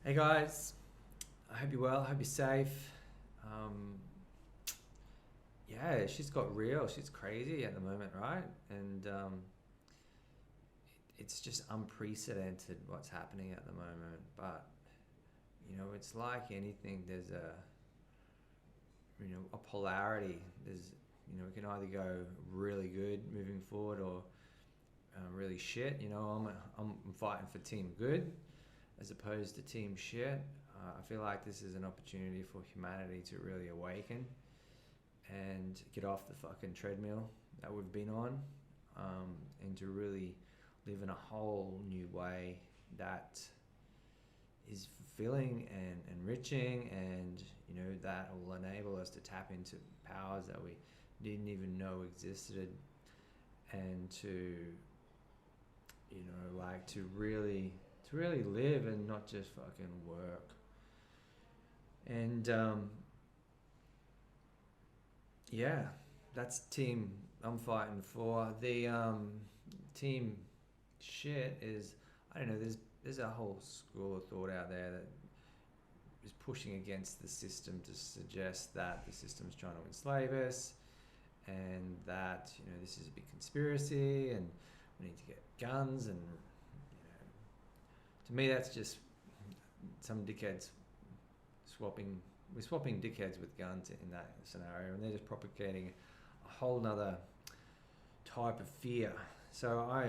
Hey guys, I hope you're well, I hope you're safe. Um, yeah, she's got real, she's crazy at the moment, right? And it's just unprecedented what's happening at the moment. But, it's like anything, there's a polarity. We can either go really good moving forward or really shit. I'm fighting for team good as opposed to team shit. I feel like this is an opportunity for humanity to really awaken and get off the fucking treadmill that we've been on, and to really live in a whole new way that is fulfilling and enriching, and that will enable us to tap into powers that we didn't even know existed, and to to really live and not just fucking work. And yeah, that's team I'm fighting for. The team shit is, I don't know. There's a whole school of thought out there that is pushing against the system to suggest that the system's trying to enslave us, and that this is a big conspiracy, and we need to get guns, and to me that's just some dickheads swapping. We're swapping dickheads with guns in that scenario, and they're just propagating a whole nother type of fear. So I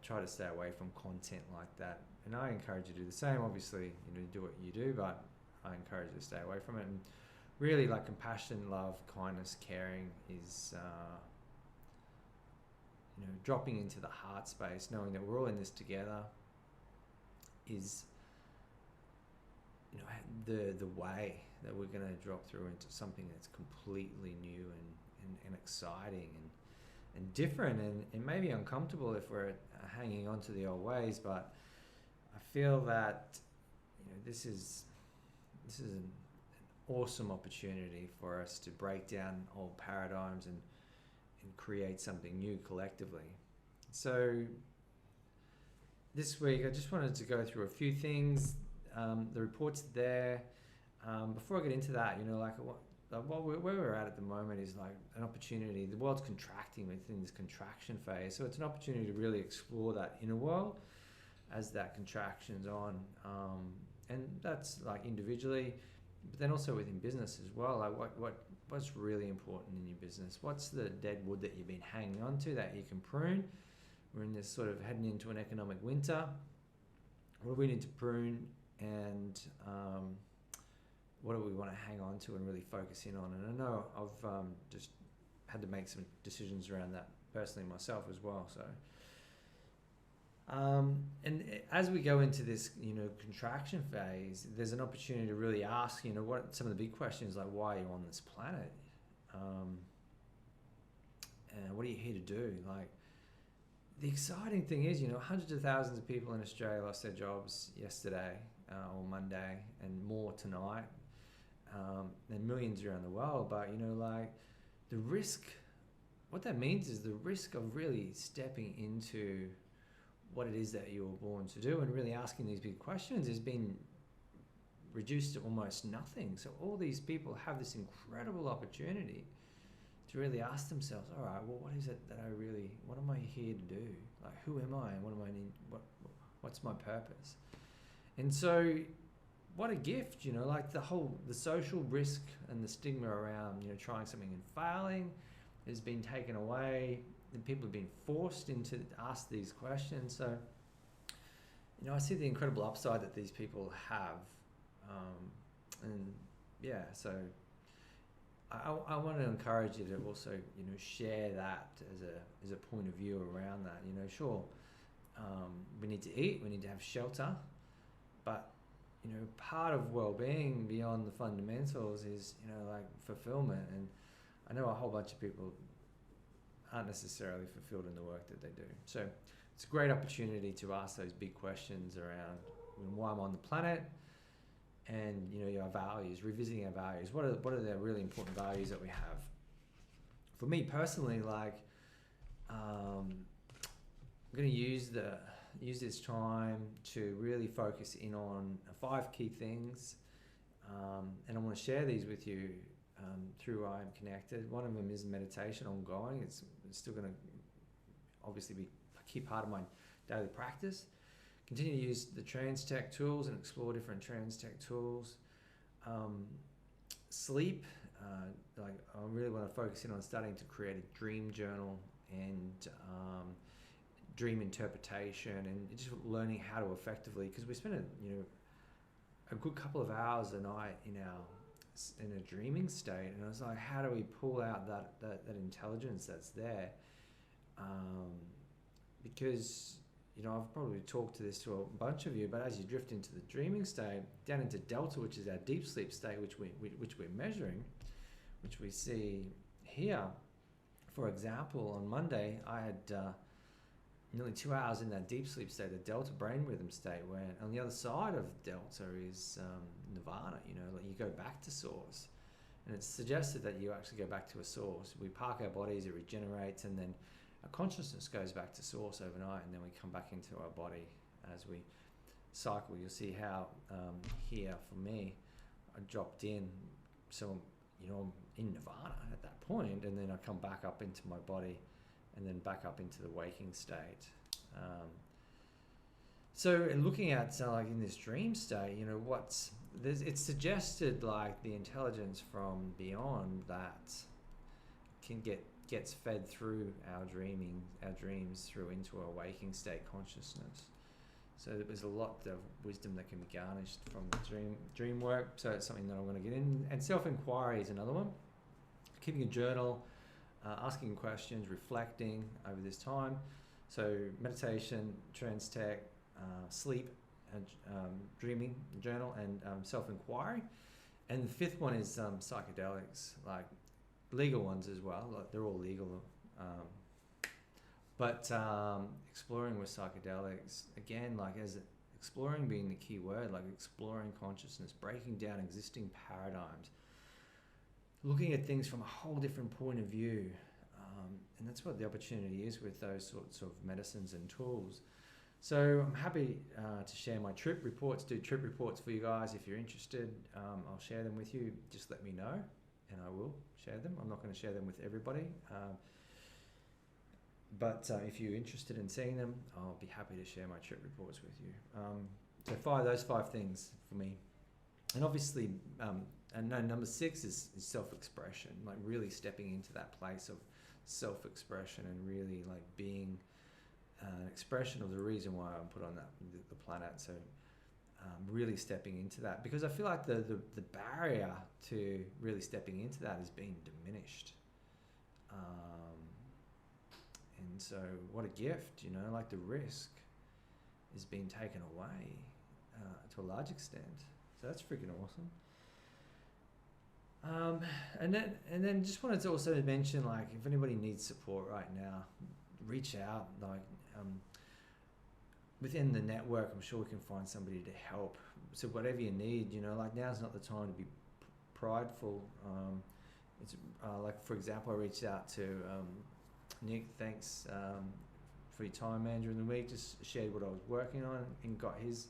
try to stay away from content like that, and I encourage you to do the same. Obviously, do what you do, but I encourage you to stay away from it. And really, like, compassion, love, kindness, caring is dropping into the heart space, knowing that we're all in this together, is the way that we're going to drop through into something that's completely new and exciting and different, and maybe uncomfortable if we're hanging on to the old ways. But I feel that this is an awesome opportunity for us to break down old paradigms and create something new collectively. So this week I just wanted to go through a few things. The report's there. Before I get into that, where we're at the moment is like an opportunity. The world's contracting within this contraction phase, so it's an opportunity to really explore that inner world as that contraction's on, and that's like individually, but then also within business as well. Like what's really important in your business? What's the dead wood that you've been hanging on to that you can prune? We're in this sort of heading into an economic winter. What do we need to prune, and what do we want to hang on to and really focus in on? And I know I've just had to make some decisions around that personally myself as well. So, and as we go into this, contraction phase, there's an opportunity to really ask, what some of the big questions, like, why are you on this planet? And what are you here to do? Like, the exciting thing is, hundreds of thousands of people in Australia lost their jobs yesterday or Monday, and more tonight, and millions around the world. But, the risk, what that means is the risk of really stepping into what it is that you were born to do and really asking these big questions has been reduced to almost nothing. So all these people have this incredible opportunity to really ask themselves, all right, well, what is it that what am I here to do? Like, who am I, and what am I in, what's my purpose? And so what a gift, like the social risk and the stigma around, trying something and failing has been taken away, and people have been forced into ask these questions. So, I see the incredible upside that these people have. And yeah, so I want to encourage you to also, share that as a point of view around that. Sure, we need to eat, we need to have shelter, but part of well-being beyond the fundamentals is like fulfillment. And I know a whole bunch of people aren't necessarily fulfilled in the work that they do. So it's a great opportunity to ask those big questions around why I'm on the planet, and our values, revisiting our values. What are the really important values that we have? For me personally, like, I'm going to use the use this time to really focus in on 5 key things, and I want to share these with you through iAMconnected. One of them is meditation ongoing. It's still going to obviously be a key part of my daily practice. Continue to use the TransTech tools and explore different TransTech tools. Sleep, like I really want to focus in on starting to create a dream journal and dream interpretation, and just learning how to effectively, because we spend a good couple of hours a night in a dreaming state, and I was like, how do we pull out that intelligence that's there? Because I've probably talked to this to a bunch of you, but as you drift into the dreaming state, down into delta, which is our deep sleep state, which we're measuring, which we see here. For example, on Monday, I had nearly 2 hours in that deep sleep state, the delta brain rhythm state, where on the other side of delta is nirvana. Like you go back to source, and it's suggested that you actually go back to a source. We park our bodies, it regenerates, and then our consciousness goes back to source overnight, and then we come back into our body as we cycle. You'll see how here for me, I dropped in, so I'm in nirvana at that point, and then I come back up into my body, and then back up into the waking state. So looking at like in this dream state, it's suggested like the intelligence from beyond that gets fed through our dreams through into our waking state consciousness. So there's a lot of wisdom that can be garnished from the dream work. So it's something that I want to get in. And self-inquiry is another one. Keeping a journal, asking questions, reflecting over this time. So meditation, TransTech, sleep, and dreaming journal, and self-inquiry. And the 5th one is psychedelics, like legal ones as well. Like they're all legal. But exploring with psychedelics, again, like as exploring being the key word, like exploring consciousness, breaking down existing paradigms, looking at things from a whole different point of view. And that's what the opportunity is with those sorts of medicines and tools. So I'm happy to share my trip reports, do trip reports for you guys. If you're interested, I'll share them with you. Just let me know, and I will share them. I'm not going to share them with everybody. But if you're interested in seeing them, I'll be happy to share my trip reports with you. So those five things for me. And obviously, number 6 is self-expression, like really stepping into that place of self-expression and really like being an expression of the reason why I'm put on the planet. So really stepping into that, because I feel like the barrier to really stepping into that is being diminished. And so what a gift, like the risk is being taken away to a large extent. So that's freaking awesome. And then just wanted to also mention, like, if anybody needs support right now, reach out. Like within the network, I'm sure we can find somebody to help. So whatever you need, like now's not the time to be prideful. It's like, for example, I reached out to Nick. Thanks for your time, man, during the week. Just shared what I was working on and got his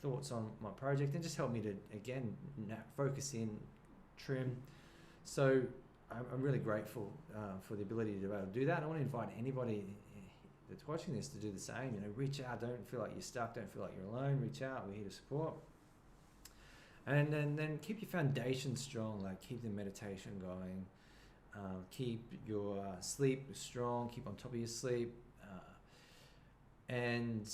thoughts on my project, and just helped me to again focus in, trim. So I'm really grateful for the ability to be able to do that. I want to invite anybody that's watching this to do the same. Reach out. Don't feel like you're stuck. Don't feel like you're alone. Reach out. We're here to support. And then keep your foundation strong. Like keep the meditation going. Keep your sleep strong. Keep on top of your sleep. And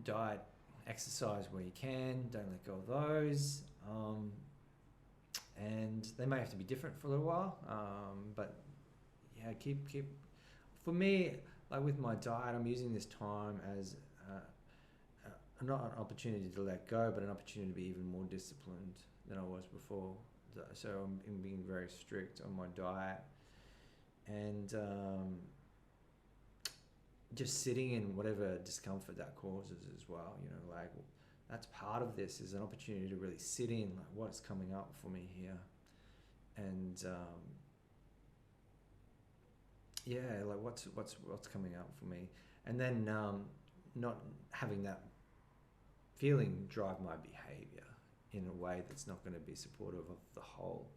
diet, exercise where you can. Don't let go of those. And they may have to be different for a little while, but yeah, keep. For me, like with my diet, I'm using this time as not an opportunity to let go, but an opportunity to be even more disciplined than I was before. So I'm being very strict on my diet, and just sitting in whatever discomfort that causes as well. Like that's part of this, is an opportunity to really sit in like what's coming up for me here, and yeah, like what's coming up for me, and then not having that feeling drive my behavior in a way that's not going to be supportive of the whole.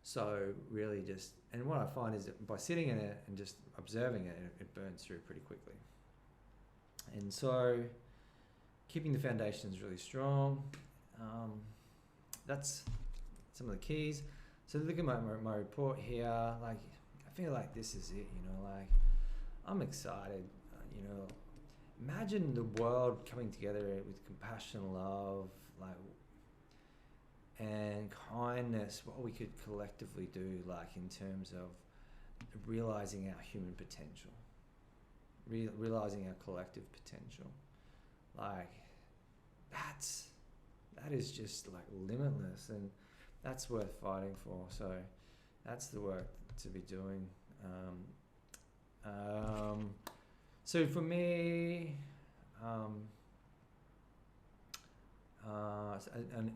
So really just, and what I find is that by sitting in it and just observing it, it burns through pretty quickly. And so keeping the foundations really strong, that's some of the keys. So look at my report here, like I feel like this is it, you know, like I'm excited, you know, imagine the world coming together with compassion, love, like, and kindness, what we could collectively do, like in terms of realizing our human potential, realizing our collective potential. Like that is just like limitless, and that's worth fighting for. So that's the work to be doing. So for me, I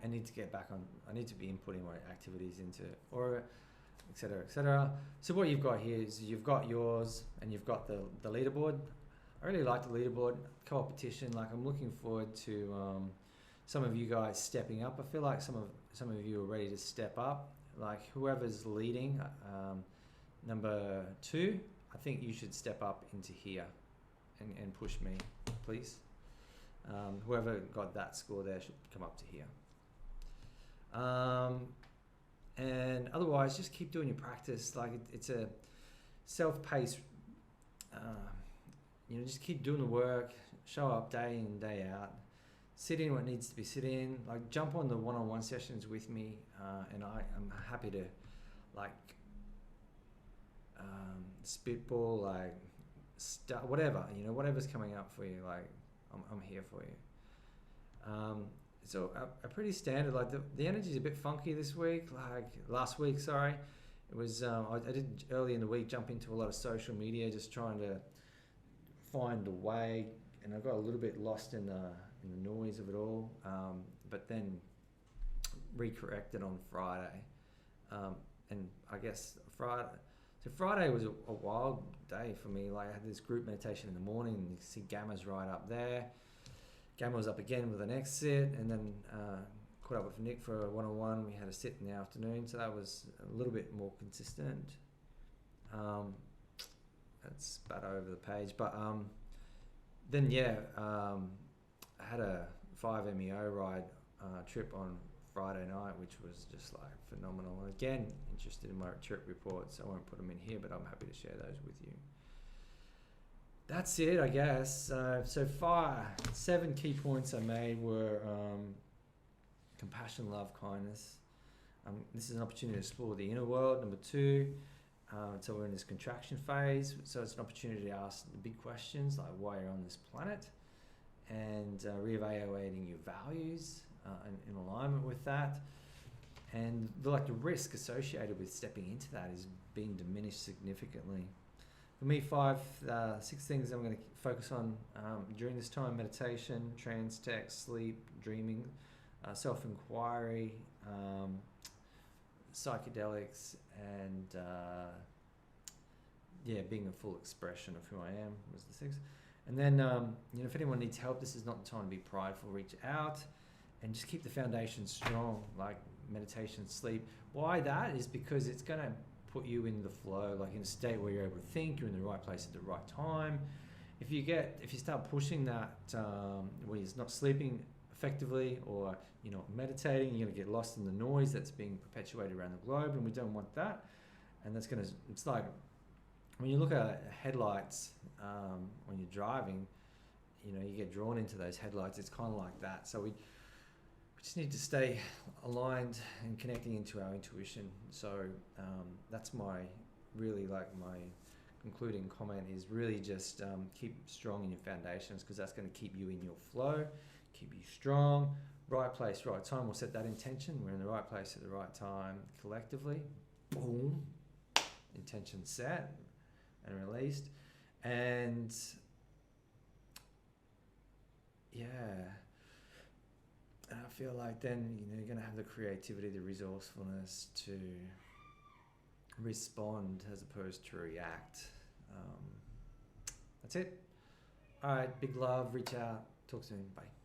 need to get back on, I need to be inputting my activities into Aura, et cetera. So what you've got here is you've got yours and you've got the leaderboard. I really like the leaderboard competition. Like I'm looking forward to some of you guys stepping up. I feel like some of you are ready to step up. Like whoever's leading, number 2, I think you should step up into here and push me, please. Whoever got that score there should come up to here. And otherwise, just keep doing your practice. Like it's a self-paced, you know, just keep doing the work, show up day in, day out, sit in what needs to be sit in, like jump on the one-on-one sessions with me, and I'm happy to like spitball, like whatever, you know, whatever's coming up for you, like I'm here for you. So a pretty standard, like the energy's a bit funky this week, like last week, sorry. It was, I did early in the week jump into a lot of social media, just trying to find a way, and I got a little bit lost in the noise of it all, but then recorrected on Friday. And I guess Friday was a wild day for me. Like I had this group meditation in the morning, and you can see Gamma's right up there. Gamma was up again with an exit, and then caught up with Nick for a one-on-one. We had a sit in the afternoon, so that was a little bit more consistent. That's spat over the page, but then I had a 5 MEO ride trip on Friday night, which was just like phenomenal. Again, interested in my trip reports, so I won't put them in here, but I'm happy to share those with you. That's it, I guess. So 7 key points I made were compassion, love, kindness. This is an opportunity to explore the inner world. Number 2, so we're in this contraction phase. So it's an opportunity to ask the big questions, like why you're on this planet, and reevaluating your values in alignment with that. And the risk associated with stepping into that is being diminished significantly. For me, 6 things I'm going to focus on during this time: meditation, trance, text, sleep, dreaming, self-inquiry, psychedelics, and being a full expression of who I am was the 6th. And then, if anyone needs help, this is not the time to be prideful. Reach out and just keep the foundation strong, like meditation, sleep. Why that is because it's going to put you in the flow, like in a state where you're able to think, you're in the right place at the right time. If you start pushing that, where you're not sleeping effectively, or you're not meditating, you're going to get lost in the noise that's being perpetuated around the globe, and we don't want that. And it's like when you look at headlights, when you're driving, you get drawn into those headlights. It's kind of like that. So we just need to stay aligned and connecting into our intuition. So that's my concluding comment is really just keep strong in your foundations, because that's going to keep you in your flow, keep you strong. Right place, right time. We'll set that intention. We're in the right place at the right time collectively. Boom. Intention set and released. And and I feel like then you're going to have the creativity, the resourcefulness to respond as opposed to react. That's it. All right, big love. Reach out. Talk soon. Bye.